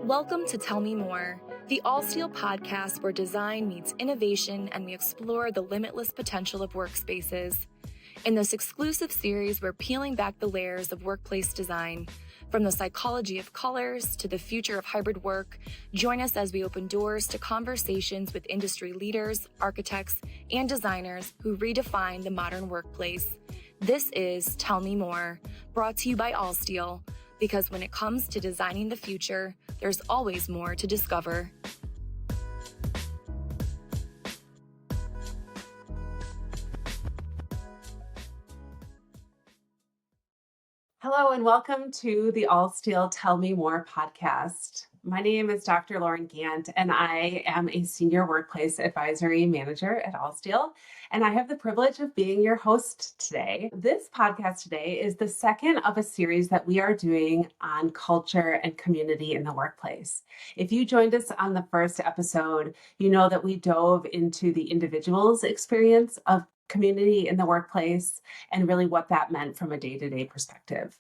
Welcome to Tell Me More, the all-steel podcast where design meets innovation and we explore the limitless potential of workspaces. In this exclusive series, we're peeling back the layers of workplace design. From the psychology of colors to the future of hybrid work, join us as we open doors to conversations with industry leaders, architects, and designers who redefine the modern workplace. This is Tell Me More, brought to you by Allsteel, because when it comes to designing the future, there's always more to discover. Hello and welcome to the Allsteel Tell Me More podcast. My name is Dr. Lauren Gant and I am a Senior Workplace Advisory Manager at Allsteel, and I have the privilege of being your host today. This podcast today is the second of a series that we are doing on culture and community in the workplace. If you joined us on the first episode, you know that we dove into the individual's experience of community in the workplace and really what that meant from a day-to-day perspective.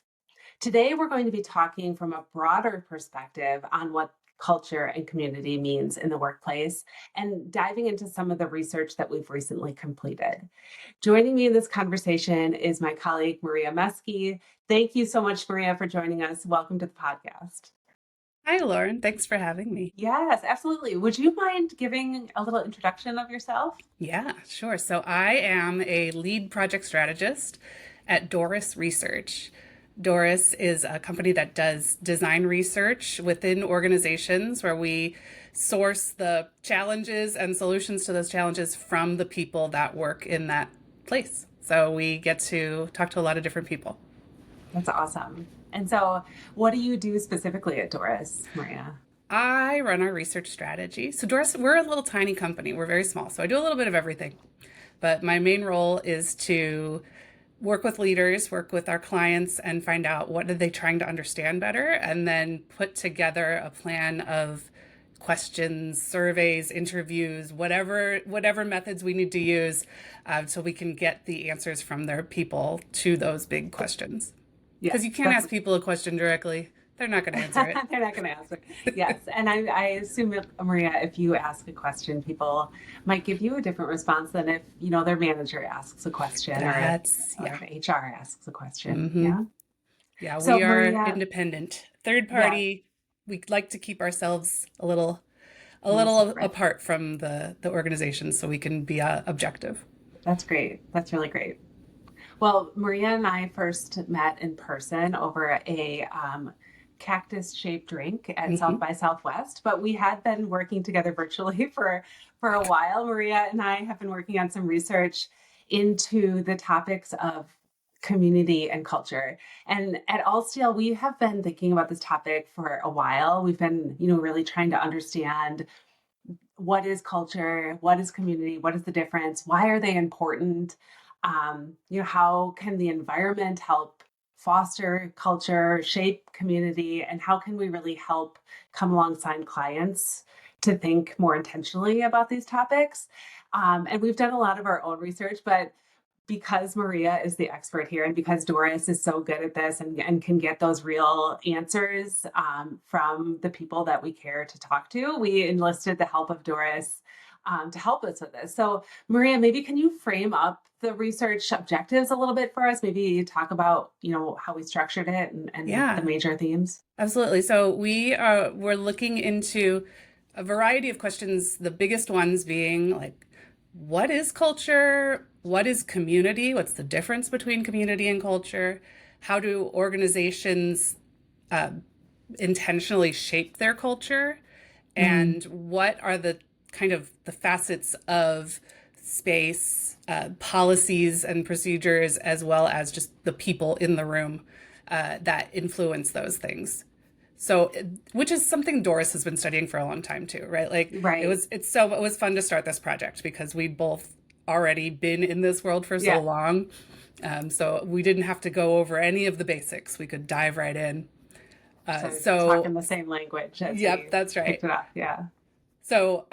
Today, we're going to be talking from a broader perspective on what culture and community means in the workplace and diving into some of the research that we've recently completed. Joining me in this conversation is my colleague, Maria Meschi. Thank you so much, Maria, for joining us. Welcome to the podcast. Hi, Lauren. Thanks for having me. Yes, absolutely. Would you mind giving a little introduction of yourself? Yeah, sure. So I am a lead project strategist at DORIS Research. DORIS is a company that does design research within organizations where we source the challenges and solutions to those challenges from the people that work in that place. So we get to talk to a lot of different people. That's awesome. And so what do you do specifically at DORIS, Maria? I run our research strategy. So DORIS, we're a little tiny company. We're very small. So I do a little bit of everything. But my main role is to work with leaders, work with our clients, and find out what are they trying to understand better, and then put together a plan of questions, surveys, interviews, whatever methods we need to use so we can get the answers from their people to those big questions. Because you can't ask people a question directly. They're not going to answer it. They're not going to answer it. Yes. And I assume, Maria, if you ask a question, people might give you a different response than if, their manager asks a question or if HR asks a question. Mm-hmm. Yeah. Yeah, so we are Maria, independent. Third party, we like to keep ourselves a little apart from the organization so we can be objective. That's great. That's really great. Well, Maria and I first met in person over a cactus-shaped drink at South by Southwest, but we had been working together virtually for a while. Maria and I have been working on some research into the topics of community and culture. And at Allsteel, we have been thinking about this topic for a while. We've been, really trying to understand what is culture, what is community, what is the difference, why are they important? How can the environment help foster culture, shape community, and how can we really help come alongside clients to think more intentionally about these topics? And we've done a lot of our own research, but because Maria is the expert here and because Doris is so good at this and can get those real answers from the people that we care to talk to, we enlisted the help of Doris to help us with this. So Maria, maybe can you frame up the research objectives a little bit for us? Maybe talk about, how we structured it and the major themes. Absolutely. So we're looking into a variety of questions, the biggest ones being like, what is culture? What is community? What's the difference between community and culture? How do organizations intentionally shape their culture? And what are the kind of the facets of space, policies and procedures, as well as just the people in the room that influence those things. So, which is something Doris has been studying for a long time too, right? It was fun to start this project because we'd both already been in this world for so long. So we didn't have to go over any of the basics. We could dive right in. So talking the same language. Yep, that's right. Picked it up. Yeah. So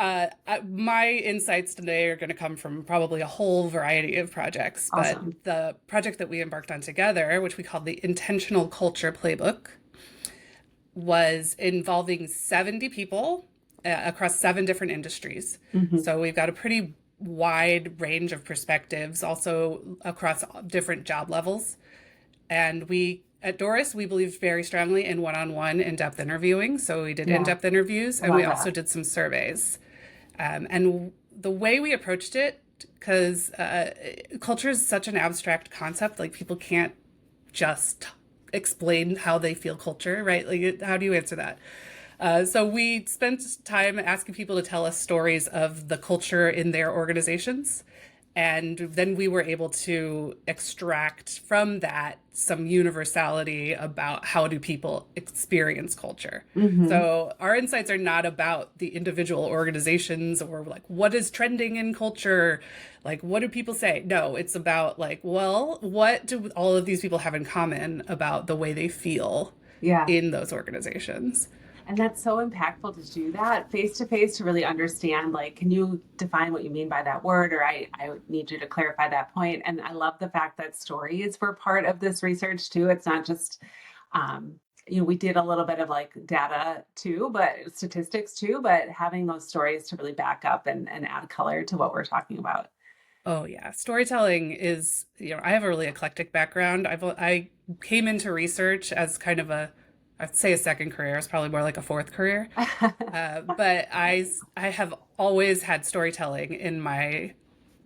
my insights today are going to come from probably a whole variety of projects. Awesome. But the project that we embarked on together, which we called the Intentional Culture Playbook, was involving 70 people across 7 different industries. So we've got a pretty wide range of perspectives, also across different job levels. And at DORIS, we believe very strongly in one-on-one in-depth interviewing. So we did in-depth interviews, and we also did some surveys. And the way we approached it, because culture is such an abstract concept, like people can't just explain how they feel culture, right? Like, how do you answer that? So we spent time asking people to tell us stories of the culture in their organizations. And then we were able to extract from that some universality about how do people experience culture. So our insights are not about the individual organizations or like what is trending in culture, like what do people say? No, it's about like, well, what do all of these people have in common about the way they feel in those organizations? And that's so impactful to do that face to face, to really understand, like, can you define what you mean by that word? Or I need you to clarify that point. And I love the fact that stories were part of this research too. It's not just, we did a little bit of like data too, but statistics too, but having those stories to really back up and add color to what we're talking about. Oh yeah. Storytelling is, I have a really eclectic background. I came into research as kind of I'd say a second career. It's probably more like a fourth career. But I have always had storytelling in my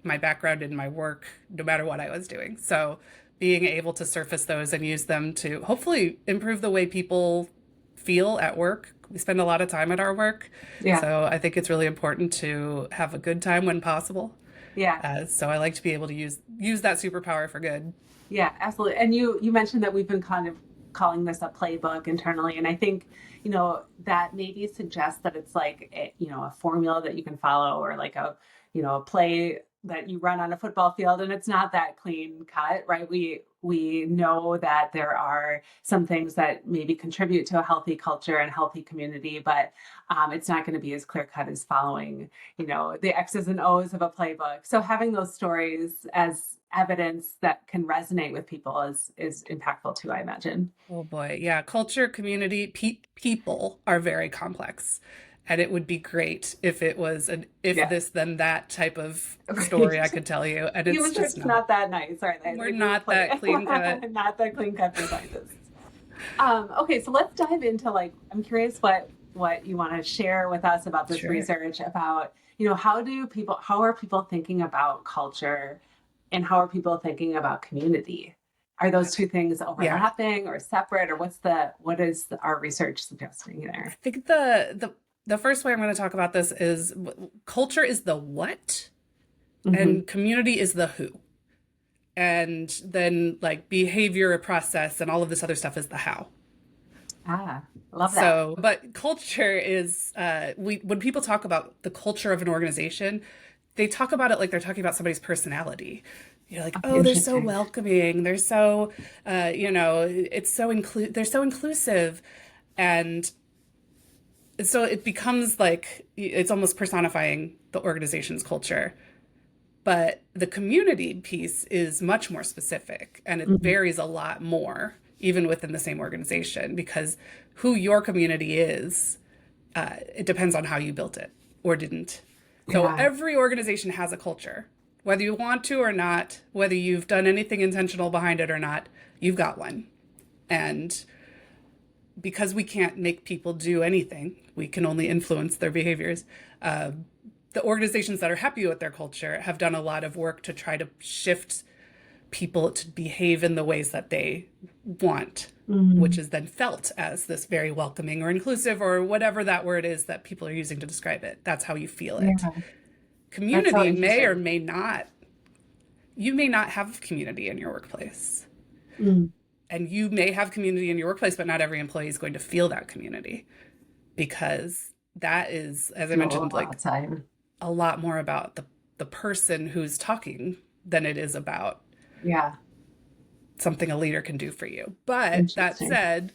background, in my work, no matter what I was doing. So being able to surface those and use them to hopefully improve the way people feel at work. We spend a lot of time at our work. So I think it's really important to have a good time when possible. So I like to be able to use that superpower for good. Yeah, absolutely. And you mentioned that we've been kind of calling this a playbook internally. And I think, that maybe suggests that it's like, a formula that you can follow, or like a play that you run on a football field, and it's not that clean cut, right? We know that there are some things that maybe contribute to a healthy culture and healthy community, but it's not going to be as clear cut as following, the X's and O's of a playbook. So having those stories as evidence that can resonate with people is impactful too, I imagine. Oh boy. Yeah. Culture, community, people are very complex. And it would be great if it was an this, then that type of story I could tell you. And it's just not that nice, are they? We're not that clean cut. Not that clean cut for scientists. Okay, so let's dive into I'm curious what you want to share with us about this research about, how are people thinking about culture, and how are people thinking about community? Are those two things overlapping or separate, or what is our research suggesting there? I think the first way I'm going to talk about this is culture is the what, and community is the who. And then like behavior, process, and all of this other stuff is the how. Love that. So, but culture is, when people talk about the culture of an organization, they talk about it like they're talking about somebody's personality. You're like, oh, they're so welcoming. They're so, it's so they're so inclusive. And so it becomes like, it's almost personifying the organization's culture. But the community piece is much more specific, and it varies a lot more, even within the same organization, because who your community is, it depends on how you built it or didn't. So every organization has a culture, whether you want to or not, whether you've done anything intentional behind it or not, you've got one. And because we can't make people do anything, we can only influence their behaviors. The organizations that are happy with their culture have done a lot of work to try to shift people to behave in the ways that they want, which is then felt as this very welcoming or inclusive or whatever that word is that people are using to describe it. That's how you feel it. Community may or may not, you may not have community in your workplace. And you may have community in your workplace, but not every employee is going to feel that community, because that is, as I mentioned, like a lot more about the person who's talking than it is about something a leader can do for you. But that said,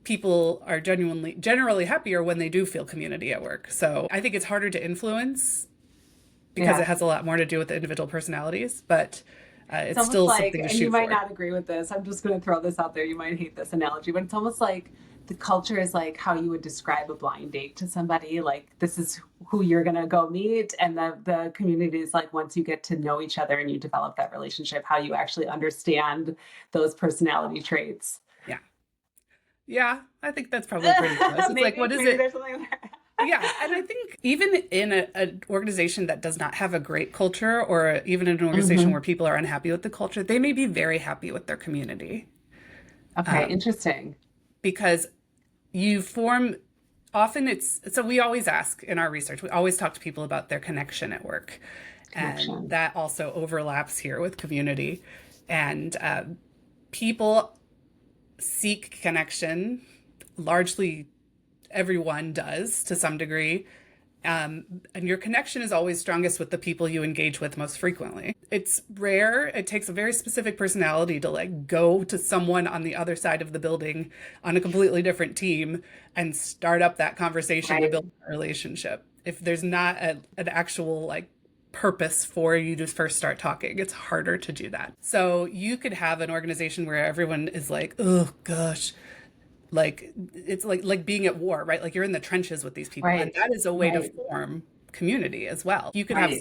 people are generally happier when they do feel community at work. So I think it's harder to influence because it has a lot more to do with the individual personalities, but it's still something to shoot for. And you might not agree with this. I'm just going to throw this out there. You might hate this analogy, but it's almost like the culture is like how you would describe a blind date to somebody, like this is who you're going to go meet. And the community is like once you get to know each other and you develop that relationship, how you actually understand those personality traits. Yeah. Yeah, I think that's probably pretty close. It's like, what is it? There's something there. Yeah, and I think even in an organization that does not have a great culture, or even an organization where people are unhappy with the culture, they may be very happy with their community. Okay, interesting. Because you form, often so we always ask in our research, we always talk to people about their connection at work. And that also overlaps here with community. And people seek connection, largely everyone does to some degree. And your connection is always strongest with the people you engage with most frequently. It's rare. It takes a very specific personality to like go to someone on the other side of the building on a completely different team and start up that conversation to build a relationship. If there's not an actual like purpose for you to first start talking, it's harder to do that. So you could have an organization where everyone is like, oh gosh, like it's like being at war, right? Like you're in the trenches with these people, and that is a way to form community as well. You can have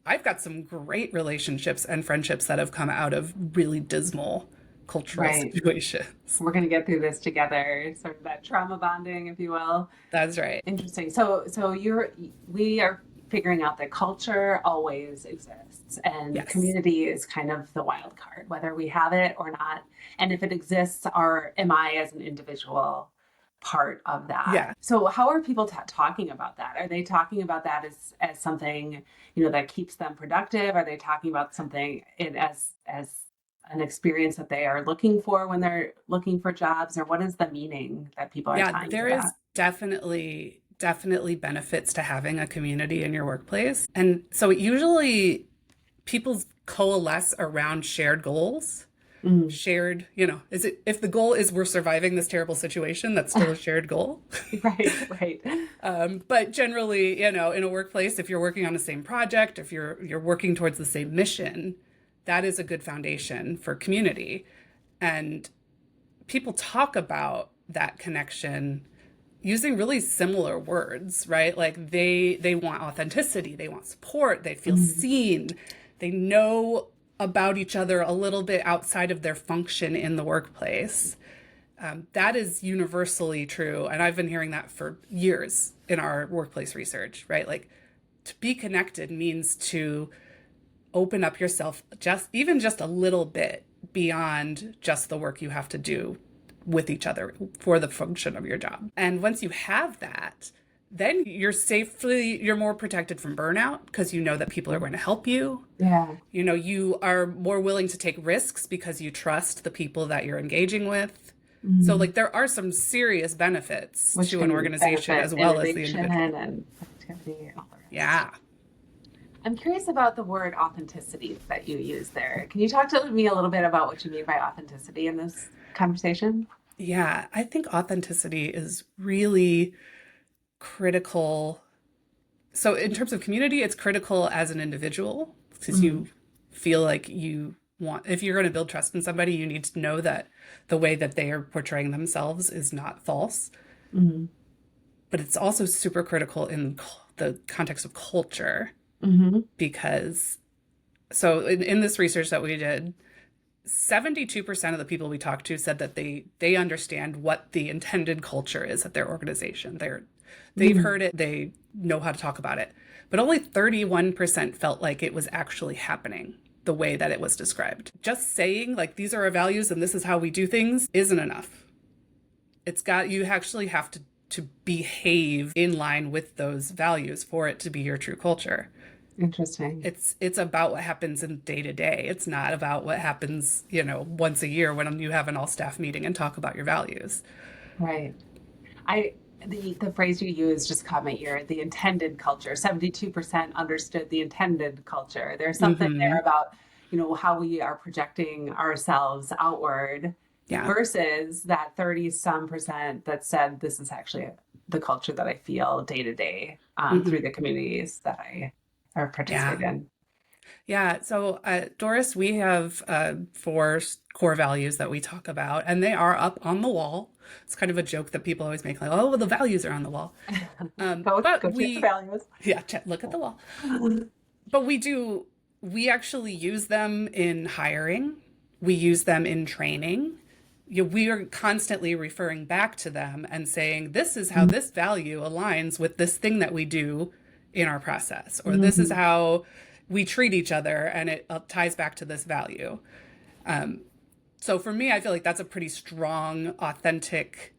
I've got some great relationships and friendships that have come out of really dismal cultural situations. We're going to get through this together, sort of that trauma bonding, if you will. That's right. Interesting. So we are figuring out that culture always exists, and community is kind of the wild card, whether we have it or not. And if it exists, am I as an individual part of that? Yeah. So how are people talking about that? Are they talking about that as something, that keeps them productive? Are they talking about something as an experience that they are looking for when they're looking for jobs? Or what is the meaning that people are tying to that? There is definitely benefits to having a community in your workplace. And so usually people coalesce around shared goals. Shared, if the goal is we're surviving this terrible situation, that's still a shared goal. Right. But generally, in a workplace, if you're working on the same project, if you're working towards the same mission, that is a good foundation for community. And people talk about that connection using really similar words, right? Like they want authenticity, they want support, they feel seen, they know about each other a little bit outside of their function in the workplace. That is universally true. And I've been hearing that for years in our workplace research, right? Like to be connected means to open up yourself just a little bit beyond just the work you have to do with each other for the function of your job. And once you have that, then you're more protected from burnout because you know that people are going to help you. Yeah. You are more willing to take risks because you trust the people that you're engaging with. So like there are some serious benefits to an organization as well as the individual. And productivity and all the rest. Yeah. I'm curious about the word authenticity that you use there. Can you talk to me a little bit about what you mean by authenticity in this conversation? Yeah, I think authenticity is really critical. So in terms of community, it's critical as an individual because you feel like if you're going to build trust in somebody, you need to know that the way that they are portraying themselves is not false. But it's also super critical in the context of culture because in this research that we did, 72% of the people we talked to said that they understand what the intended culture is at their organization. They've heard it, they know how to talk about it. But only 31% felt like it was actually happening the way that it was described. Just saying like these are our values and this is how we do things isn't enough. You actually have to behave in line with those values for it to be your true culture. Interesting. It's about what happens in day to day. It's not about what happens, once a year when you have an all staff meeting and talk about your values. Right. The phrase you use just caught my ear, the intended culture. 72% understood the intended culture. There's something there about, how we are projecting ourselves outward versus that 30-some% that said this is actually the culture that I feel day to day through the communities that I participate in. Yeah. So at Doris, we have four core values that we talk about, and they are up on the wall. It's kind of a joke that people always make, like, "Oh, well, the values are on the wall." Go But check the values. yeah, look at the wall. But we actually use them in hiring. We use them in training. We are constantly referring back to them and saying, this is how this value aligns with this thing that we do in our process, or this is how we treat each other, and it ties back to this value. So for me, I feel like that's a pretty strong, authentic,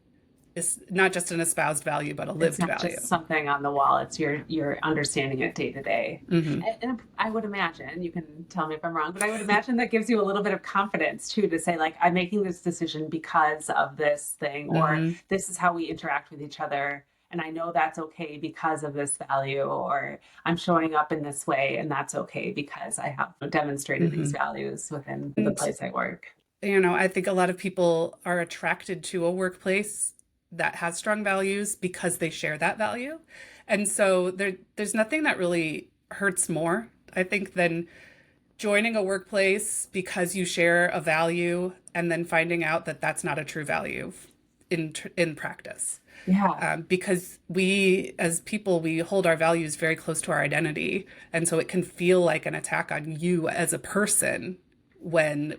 it's not just an espoused value, but a lived It's not value. just something on the wall. It's you're understanding it day to day. And I would imagine, you can tell me if I'm wrong, but I would imagine that gives you a little bit of confidence too, to say like, I'm making this decision because of this thing, or this is how we interact with each other. And I know that's okay because of this value, or I'm showing up in this way and that's okay because I have demonstrated these values within the place I work. I think a lot of people are attracted to a workplace that has strong values because they share that value. And so there's nothing that really hurts more, I think, than joining a workplace because you share a value and then finding out that that's not a true value in practice. Yeah. Because we, as people, we hold our values very close to our identity. And so it can feel like an attack on you as a person when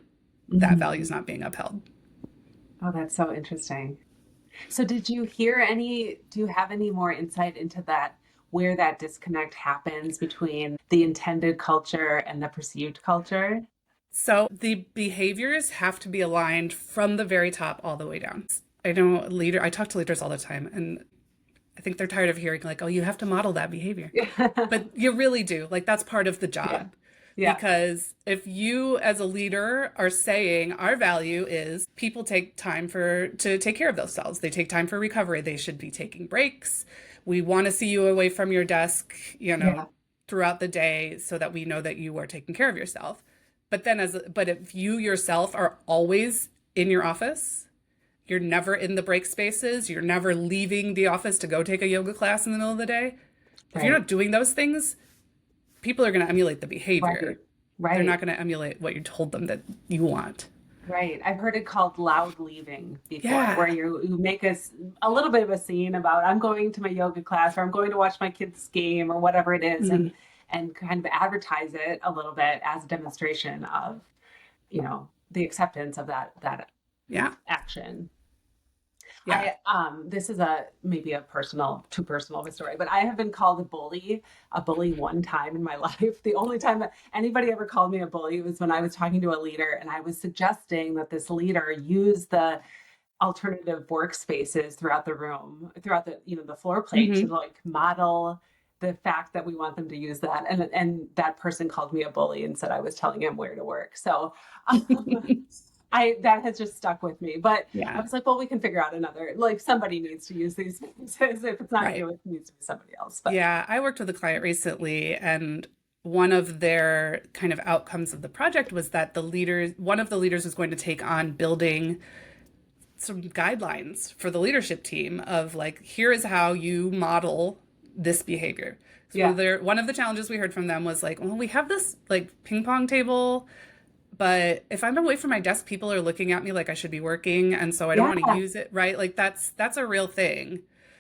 that value is not being upheld. Oh, that's so interesting. So do you have any more insight into that, where that disconnect happens between the intended culture and the perceived culture? So the behaviors have to be aligned from the very top all the way down. I talk to leaders all the time, and I think they're tired of hearing like, oh, you have to model that behavior. But you really do. Like, that's part of the job. Yeah. Because if you as a leader are saying our value is people take time to take care of themselves, they take time for recovery, they should be taking breaks. We want to see you away from your desk, throughout the day so that we know that you are taking care of yourself. But if you yourself are always in your office, you're never in the break spaces, you're never leaving the office to go take a yoga class in the middle of the day. If you're not doing those things, people are going to emulate the behavior. Right. They're not going to emulate what you told them that you want. Right. I've heard it called loud leaving before, Yeah. where you make a little bit of a scene about, I'm going to my yoga class, or I'm going to watch my kids' game, or whatever it is, and kind of advertise it a little bit as a demonstration of, the acceptance of that action. Yeah. This is maybe too personal of a story, but I have been called a bully one time in my life. The only time that anybody ever called me a bully was when I was talking to a leader, and I was suggesting that this leader use the alternative workspaces throughout the room, throughout the floor plate, to like model the fact that we want them to use that. And that person called me a bully and said I was telling him where to work. So that has just stuck with me. But I was like, well, we can figure out another, like, somebody needs to use these spaces. If it's not you, it needs to be somebody else. But yeah, I worked with a client recently, and one of their kind of outcomes of the project was that one of the leaders was going to take on building some guidelines for the leadership team of like, here is how you model this behavior. So one of the challenges we heard from them was like, well, we have this like ping pong table, but if I'm away from my desk, people are looking at me like I should be working, and so I don't want to use it, right? Like that's a real thing.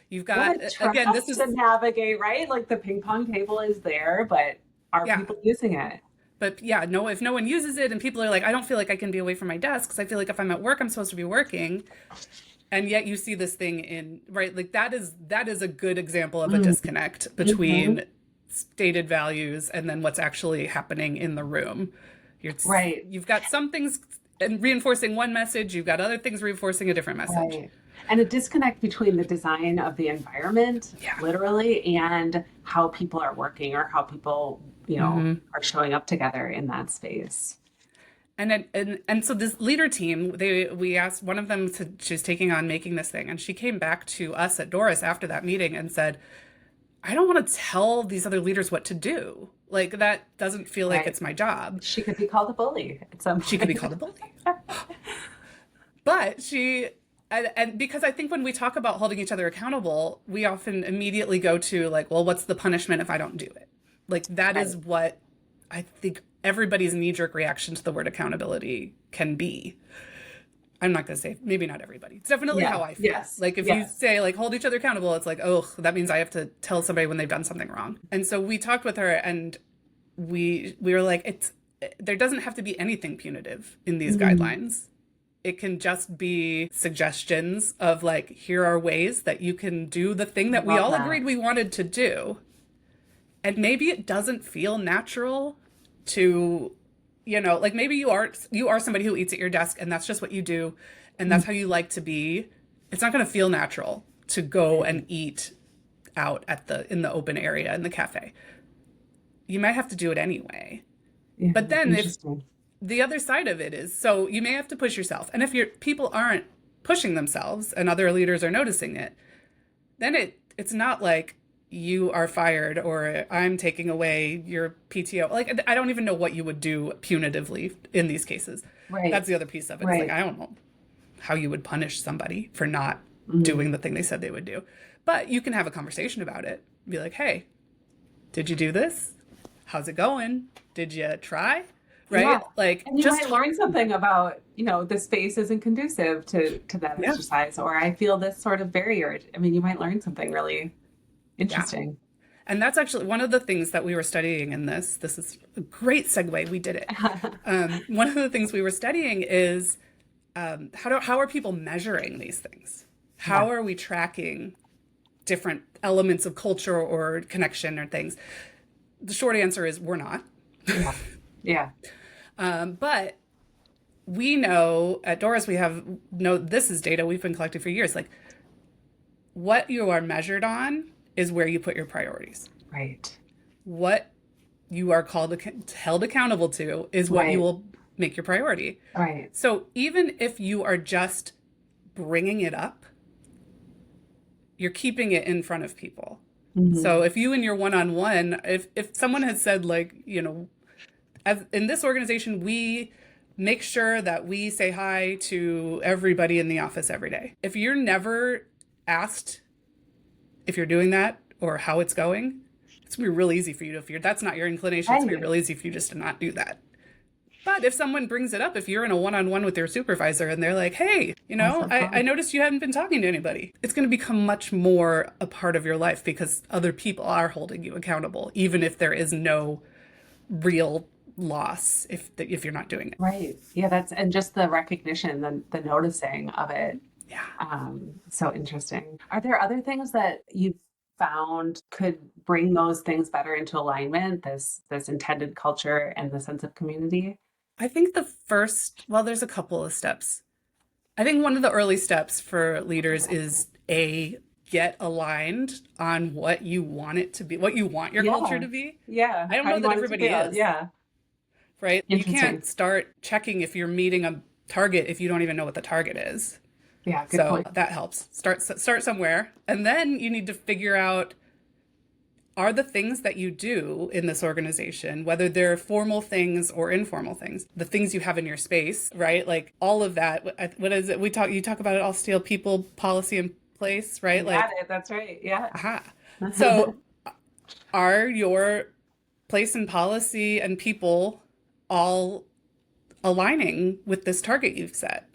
You've got, again, this is to navigate, right? Like the ping pong table is there, but are people using it? But if no one uses it and people are like, I don't feel like I can be away from my desk because I feel like if I'm at work, I'm supposed to be working. And yet you see this thing right? Like that is a good example of a disconnect between stated values and then what's actually happening in the room. You've got some things reinforcing one message, you've got other things reinforcing a different message. Right. And a disconnect between the design of the environment, literally, and how people are working, or how people, are showing up together in that space. And so this leader team, we asked one of them she's taking on making this thing, and she came back to us at Doris after that meeting and said, I don't want to tell these other leaders what to do. Like, that doesn't feel like it's my job. She could be called a bully at some point. She could be called a bully. But and because I think when we talk about holding each other accountable, we often immediately go to like, well, what's the punishment if I don't do it? Like, that is what I think everybody's knee-jerk reaction to the word accountability can be. I'm not going to say, maybe not everybody. It's definitely how I feel. Yes. Like if you say like hold each other accountable, it's like, oh, that means I have to tell somebody when they've done something wrong. And so we talked with her and we were like, there doesn't have to be anything punitive in these guidelines. It can just be suggestions of like, here are ways that you can do the thing that we all agreed we wanted to do. And maybe it doesn't feel natural to, like maybe you are somebody who eats at your desk and that's just what you do. And that's how you like to be. It's not going to feel natural to go and eat out in the open area in the cafe. You might have to do it anyway. Yeah, but then if the other side of it is, so you may have to push yourself. And if people aren't pushing themselves and other leaders are noticing it, then it's not like you are fired or I'm taking away your PTO. Like, I don't even know what you would do punitively in these cases. Right. That's the other piece of it. Right. It's like, I don't know how you would punish somebody for not doing the thing they said they would do. But you can have a conversation about it. Be like, hey, did you do this? How's it going? Did you try? Right? Yeah. Like, and you might learn something about, the space isn't conducive to that exercise, or I feel this sort of barrier. I mean, you might learn something really interesting. Yeah. And that's actually one of the things that we were studying in this. This is a great segue. We did it. One of the things we were studying is how are people measuring these things? How are we tracking different elements of culture or connection or things? The short answer is we're not. Yeah. But we know at DORIS, this is data we've been collecting for years. Like, what you are measured on is where you put your priorities. Right. What you are held accountable to is what you will make your priority. Right. So even if you are just bringing it up, you're keeping it in front of people. Mm-hmm. So if you in your one-on-one, if someone has said like, as in this organization, we make sure that we say hi to everybody in the office every day. If you're never asked if you're doing that or how it's going, it's gonna be real easy for you to fear. That's not your inclination. It's gonna be real easy for you just to not do that. But if someone brings it up, if you're in a one-on-one with your supervisor and they're like, hey, I noticed you hadn't been talking to anybody, it's going to become much more a part of your life because other people are holding you accountable, even if there is no real loss if you're not doing it. Right. Yeah, and just the recognition, the noticing of it. Yeah. So interesting. Are there other things that you've found could bring those things better into alignment, this intended culture and the sense of community? I think there's a couple of steps. I think one of the early steps for leaders is get aligned on what you want it to be, what you want your culture to be. Yeah. I don't know that everybody is. Yeah. Right? You can't start checking if you're meeting a target if you don't even know what the target is. Yeah, good point. That helps. Start somewhere. And then you need to figure out, are the things that you do in this organization, whether they're formal things or informal things, the things you have in your space, right? Like all of that. What is it? You talk about it all, steel, people, policy in place, right? That's right. Yeah. Aha. So are your place and policy and people all aligning with this target you've set?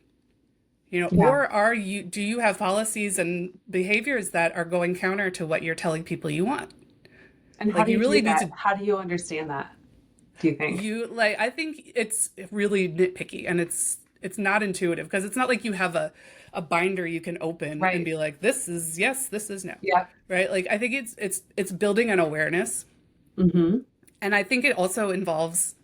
Or do you have policies and behaviors that are going counter to what you're telling people you want? And how do you really need to? How do you understand that? Do you think? I think it's really nitpicky and it's not intuitive because it's not like you have a binder you can open and be like, this is yes, this is no. Yeah. Right. Like I think it's building an awareness. Mm-hmm. And I think it also involves,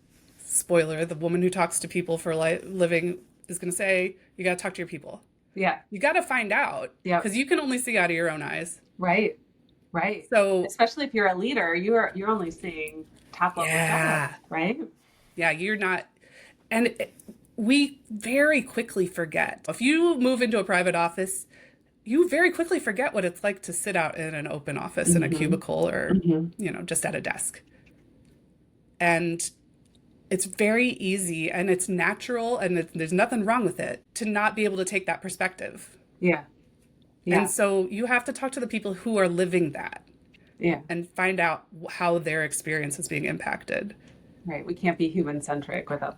spoiler, the woman who talks to people for living is going to say, you got to talk to your people. Yeah. You got to find out. Yeah. Because you can only see out of your own eyes. Right. Right. So especially if you're a leader, you're only seeing top level stuff, right? Yeah, you're not. And we very quickly forget. If you move into a private office, you very quickly forget what it's like to sit out in an open office in a cubicle or, just at a desk. And it's very easy and it's natural and there's nothing wrong with it to not be able to take that perspective. Yeah. Yeah. And so you have to talk to the people who are living that and find out how their experience is being impacted. Right. We can't be human centric without,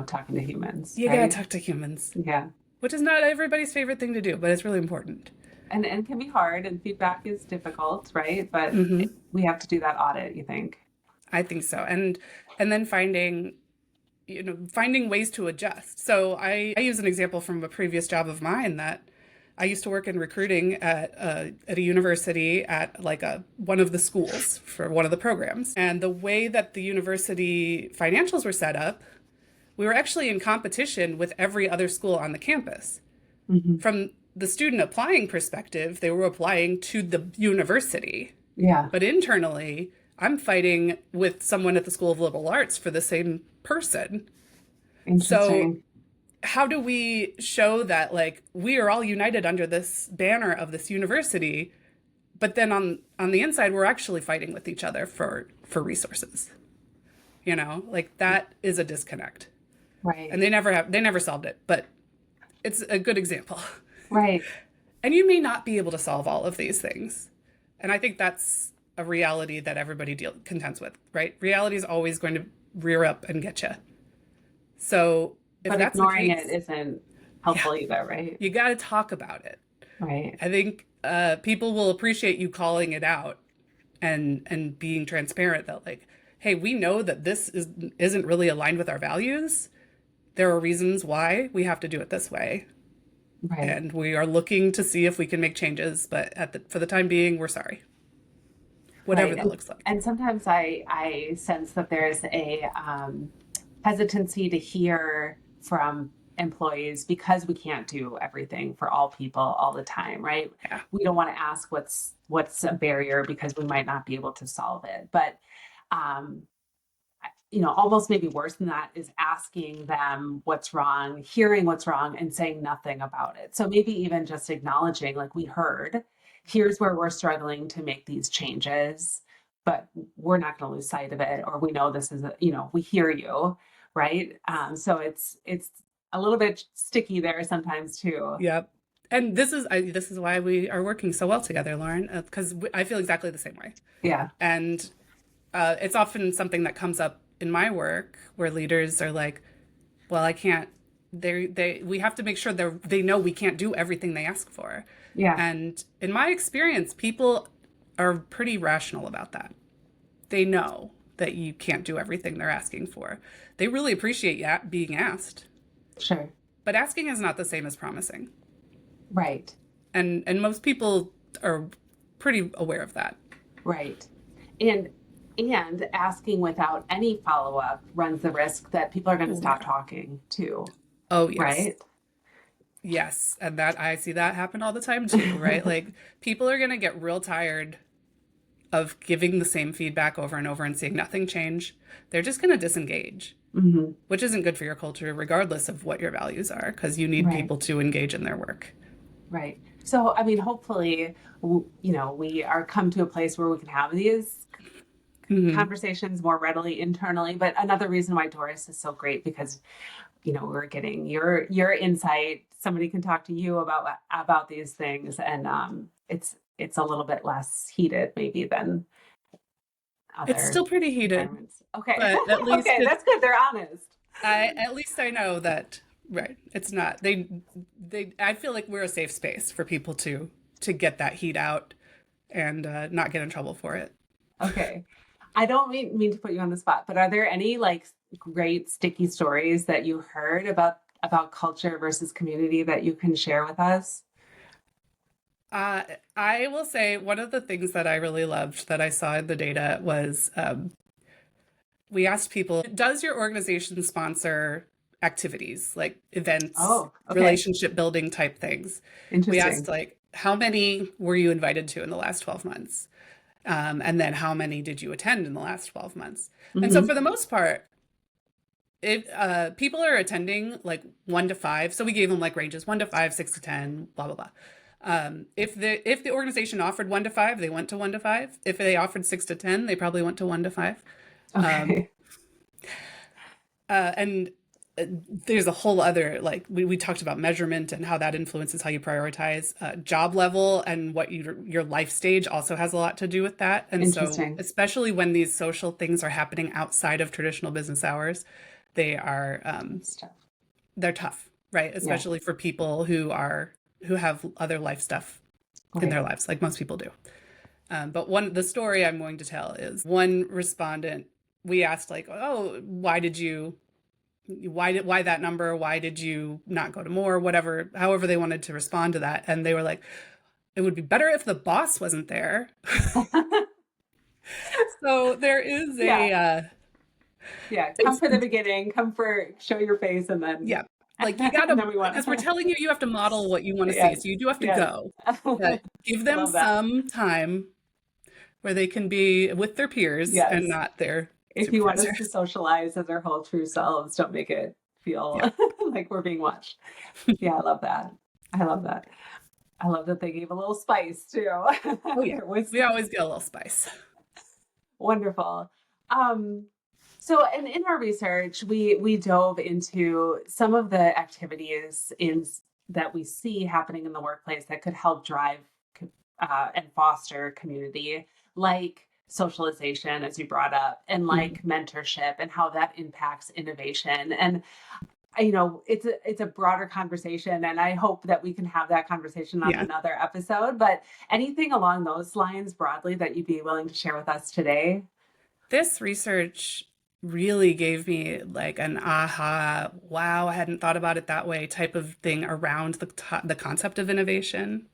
talking to humans. You right? gotta talk to humans, Yeah. which is not everybody's favorite thing to do, but it's really important. And can be hard, and feedback is difficult, right? But Hmm. we have to do that audit, you think? I think so. And then finding ways to adjust. So I use an example from a previous job of mine that I used to work in recruiting at a university at like one of the schools for one of the programs. And the way that the university financials were set up, we were actually in competition with every other school on the campus. Hmm. From the student applying perspective, they were applying to the university. Yeah. But internally, I'm fighting with someone at the School of Liberal Arts for the same person. So Interesting. how do we show that like we are all united under this banner of this university, but then on the inside we're actually fighting with each other for resources? Like that is a disconnect. Right. And they never solved it, but it's a good example. Right. And you may not be able to solve all of these things. And I think that's a reality that everybody contends with, right? Reality is always going to rear up and get you. So if But that's ignoring the case, it isn't helpful either, right? you got to talk about it. Right. I think people will appreciate you calling it out and being transparent that like, hey, we know that isn't really aligned with our values. There are reasons why we have to do it this way. Right. And we are looking to see if we can make changes, but for the time being, we're sorry. Whatever Right. that looks like. And sometimes I sense that there's a hesitancy to hear from employees because we can't do everything for all people all the time, right? Yeah. We don't want to ask what's a barrier because we might not be able to solve it. But almost maybe worse than that is asking them what's wrong, hearing what's wrong, and saying nothing about it. So maybe even just acknowledging, like, we heard, here's where we're struggling to make these changes, but we're not going to lose sight of it, or we know this is, we hear you, right? So it's a little bit sticky there sometimes too. Yep. And this is why we are working so well together, Lauren, because I feel exactly the same way. Yeah. And it's often something that comes up in my work where leaders are like, well, I can't, we have to make sure they know we can't do everything they ask for. Yeah. And in my experience, people are pretty rational about that. They know that you can't do everything they're asking for. They really appreciate being asked. Sure. But asking is not the same as promising. Right. And most people are pretty aware of that. Right. And asking without any follow-up runs the risk that people are going to stop talking too. Oh, yes. Right? Yes. And I see that happen all the time too, right? Like people are going to get real tired of giving the same feedback over and over and seeing nothing change. They're just going to disengage, which isn't good for your culture, regardless of what your values are, because you need people to engage in their work. Right. So, I mean, hopefully, we are come to a place where we can have these conversations more readily internally. But another reason why Doris is so great, because, we're getting your insight. Somebody can talk to you about these things, and it's a little bit less heated maybe than other. It's still pretty heated. Okay. But at least okay, that's good. They're honest. At least I know that, right. It's not, I feel like we're a safe space for people to get that heat out and not get in trouble for it. Okay. I don't mean to put you on the spot, but are there any like great sticky stories that you heard about culture versus community that you can share with us? I will say one of the things that I really loved that I saw in the data was we asked people, does your organization sponsor activities like events, relationship building type things? We asked like, how many were you invited to in the last 12 months? And then how many did you attend in the last 12 months? And so for the most part, if people are attending like 1 to 5, so we gave them like ranges 1 to 5, 6 to 10, blah, blah, blah. If the organization offered 1 to 5, they went to 1 to 5. If they offered 6 to 10, they probably went to 1 to 5. Okay. And there's a whole other, like we talked about measurement and how that influences how you prioritize. Job level and what your life stage also has a lot to do with that. And so Interesting. especially when these social things are happening outside of traditional business hours, they are Stuff. they're tough, right? Yeah. Especially for people who have other life stuff in their lives, like most people do. But the story I'm going to tell is one respondent, we asked like, oh, why that number? Why did you not go to more? Whatever, however they wanted to respond to that. And they were like, it would be better if the boss wasn't there. So there is come for the beginning, show your face, and then like you gotta, then we want because we're telling you have to model what you want to see. So you do have to go. But give them some time where they can be with their peers and not their if you want us to socialize as our whole true selves, don't make it feel like we're being watched. Yeah, I love that. I love that they gave a little spice too. Oh yeah, we always get a little spice. Wonderful. So, and in our research, we dove into some of the activities that we see happening in the workplace that could help drive and foster community, like socialization, as you brought up, and like mentorship, and how that impacts innovation. And it's a broader conversation, and I hope that we can have that conversation on another episode. But anything along those lines broadly that you'd be willing to share with us today? This research really gave me like an aha, wow, I hadn't thought about it that way type of thing around the concept of innovation.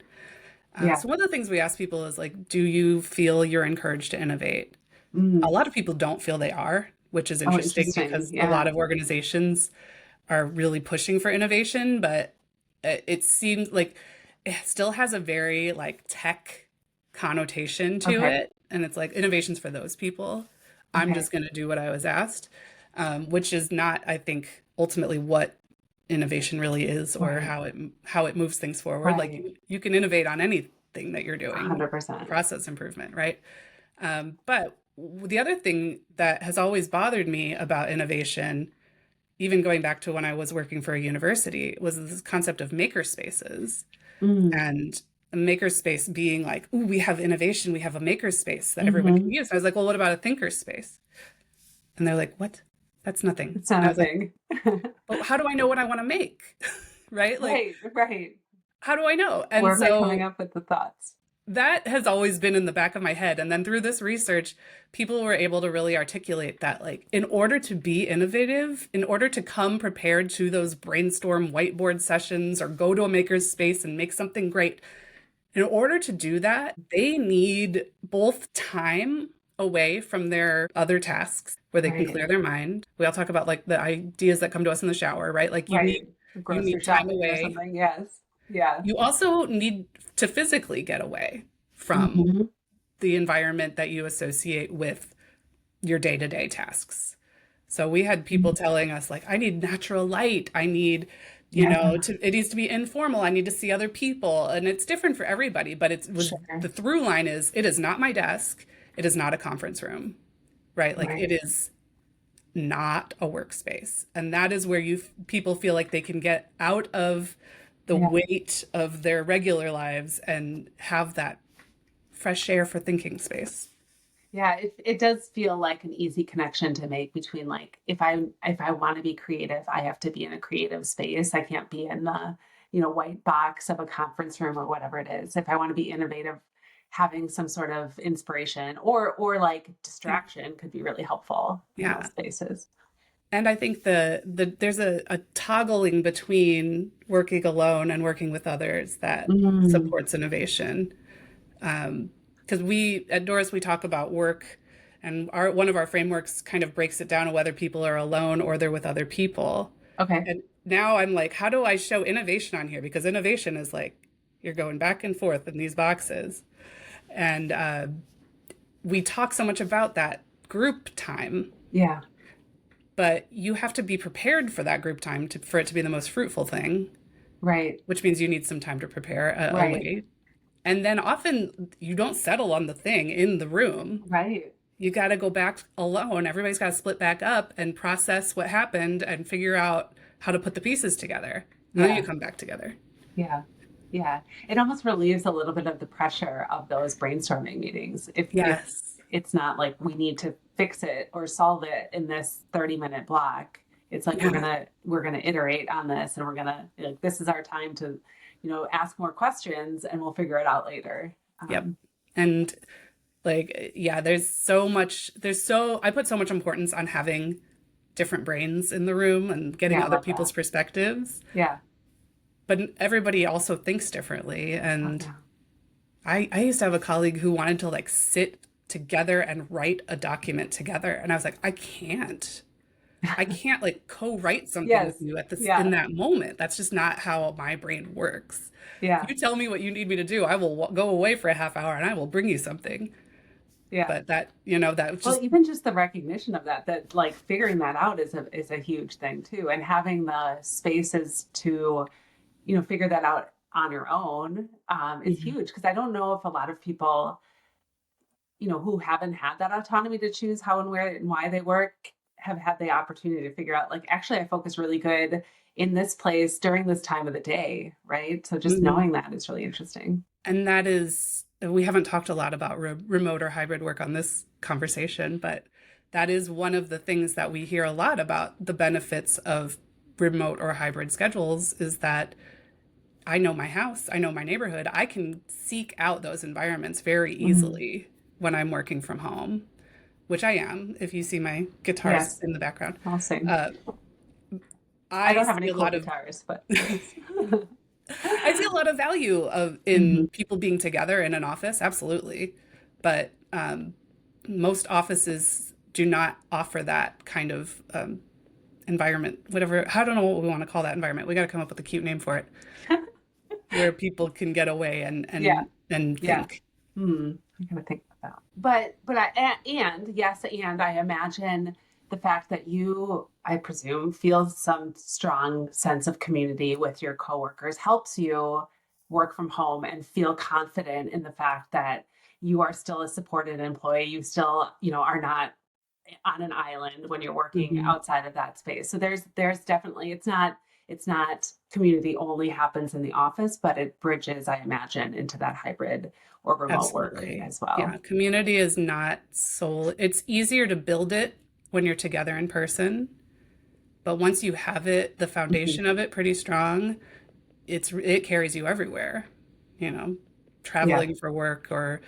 So one of the things we ask people is like, do you feel you're encouraged to innovate? A lot of people don't feel they are, which is interesting because a lot of organizations are really pushing for innovation, but it seems like it still has a very like tech connotation to it. And it's like innovation's for those people. I'm just going to do what I was asked, which is not, I think, ultimately what innovation really is, or how it moves things forward. Like you can innovate on anything that you're doing, 100% process improvement, right? But the other thing that has always bothered me about innovation, even going back to when I was working for a university, was this concept of maker spaces. And a makerspace being like, ooh, we have innovation, we have a makerspace that everyone can use. And I was like, well, what about a thinkerspace? And they're like, what? That's nothing. It's not nothing. Like, well, how do I know what I want to make? Right? Like, right. How do I know? And where am I coming up with the thoughts? That has always been in the back of my head. And then through this research, people were able to really articulate that, like, in order to be innovative, in order to come prepared to those brainstorm whiteboard sessions or go to a maker's space and make something great, in order to do that, they need both time away from their other tasks where they can clear their mind. We all talk about like the ideas that come to us in the shower, right? Like you need time away. Yes. Yeah. You also need to physically get away from the environment that you associate with your day-to-day tasks. So we had people telling us like, I need natural light. I need, it needs to be informal. I need to see other people. And it's different for everybody, but the through line is, it is not my desk. It is not a conference room, right? Like it is not a workspace. And that is where people feel like they can get out of the weight of their regular lives and have that fresh air for thinking space. Yeah, it does feel like an easy connection to make between like, if I want to be creative, I have to be in a creative space. I can't be in the, white box of a conference room or whatever it is. If I want to be innovative, having some sort of inspiration or like distraction could be really helpful in those spaces. And I think there's a toggling between working alone and working with others that supports innovation. Because we at DORIS, we talk about work, and one of our frameworks kind of breaks it down to whether people are alone or they're with other people. Okay. And now I'm like, how do I show innovation on here? Because innovation is like, you're going back and forth in these boxes. And we talk so much about that group time. Yeah. But you have to be prepared for that group time for it to be the most fruitful thing. Right. Which means you need some time to prepare a way. And then often you don't settle on the thing in the room. Right. you got to go back alone. Everybody's got to split back up and process what happened and figure out how to put the pieces together. And then you come back together. Yeah. Yeah. It almost relieves a little bit of the pressure of those brainstorming meetings. If it's not like we need to fix it or solve it in this 30-minute block. It's like we're gonna iterate on this, and we're gonna, like, this is our time to, ask more questions, and we'll figure it out later. And like, I put so much importance on having different brains in the room and getting other people's perspectives. Yeah. But everybody also thinks differently. And I used to have a colleague who wanted to like sit together and write a document together. And I was like, I can't like co-write something with you in that moment. That's just not how my brain works. Yeah. If you tell me what you need me to do, I will go away for a half hour and I will bring you something. Yeah. But that, that was just. Well, even just the recognition of that like figuring that out is a huge thing too. And having the spaces to, figure that out on your own is huge. Because I don't know if a lot of people, who haven't had that autonomy to choose how and where and why they work have had the opportunity to figure out, like, actually, I focus really good in this place during this time of the day, right? So just knowing that is really interesting. And that is, we haven't talked a lot about remote or hybrid work on this conversation, but that is one of the things that we hear a lot about the benefits of remote or hybrid schedules is that I know my house, I know my neighborhood. I can seek out those environments very easily when I'm working from home, which I am. If you see my guitars in the background. I'll sing. I don't have any cool guitars, but I see a lot of value in people being together in an office, absolutely. But most offices do not offer that kind of environment, whatever. I don't know what we want to call that environment. We got to come up with a cute name for it, where people can get away and think. I'm gonna think about that. But I imagine the fact that you, I presume, feel some strong sense of community with your coworkers helps you work from home and feel confident in the fact that you are still a supported employee. You still, are not on an island when you're working outside of that space. So there's definitely, it's not community only happens in the office, but it bridges, I imagine, into that hybrid or remote work as well. Yeah, community is not it's easier to build it when you're together in person, but once you have it, the foundation of it pretty strong, it carries you everywhere, traveling for work or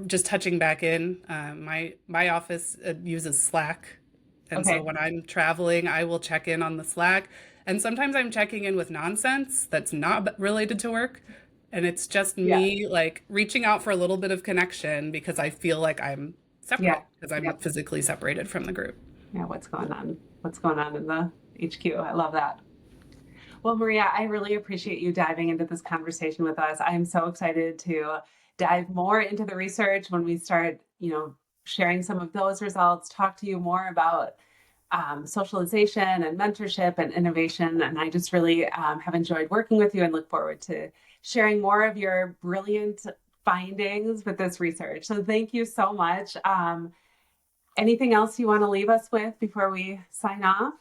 just touching back in. My office uses Slack. And so when I'm traveling, I will check in on the Slack. And sometimes I'm checking in with nonsense that's not related to work. And it's just me like reaching out for a little bit of connection because I feel like I'm separate because I'm physically separated from the group. Yeah, what's going on? What's going on in the HQ? I love that. Well, Maria, I really appreciate you diving into this conversation with us. I'm so excited to dive more into the research when we start, sharing some of those results, talk to you more about socialization and mentorship and innovation. And I just really have enjoyed working with you and look forward to sharing more of your brilliant findings with this research. So thank you so much. Anything else you want to leave us with before we sign off?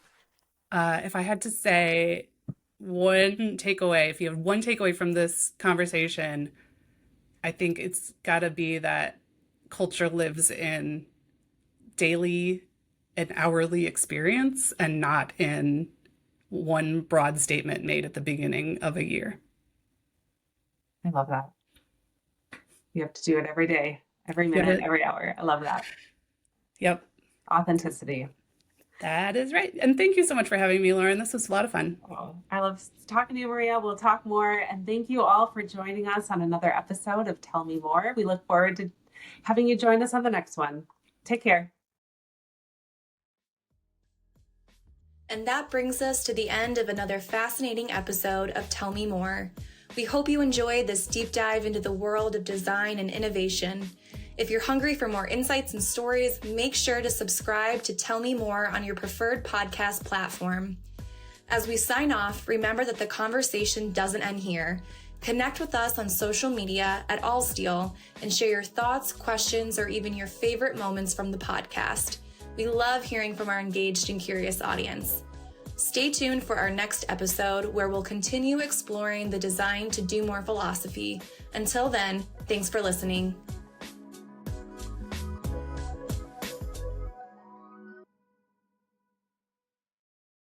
If I had to say one takeaway, if you have one takeaway from this conversation, I think it's got to be that culture lives in daily and hourly experience and not in one broad statement made at the beginning of a year. I love that. You have to do it every day, every minute, every hour. I love that. Yep. Authenticity. That is right. And thank you so much for having me, Lauren. This was a lot of fun. Oh, I love talking to you, Maria. We'll talk more. And thank you all for joining us on another episode of Tell Me More. We look forward to having you join us on the next one. Take care. And that brings us to the end of another fascinating episode of Tell Me More. We hope you enjoyed this deep dive into the world of design and innovation. If you're hungry for more insights and stories, make sure to subscribe to Tell Me More on your preferred podcast platform. As we sign off, remember that the conversation doesn't end here. Connect with us on social media at AllSteel and share your thoughts, questions, or even your favorite moments from the podcast. We love hearing from our engaged and curious audience. Stay tuned for our next episode where we'll continue exploring the Design to Do More philosophy. Until then, thanks for listening.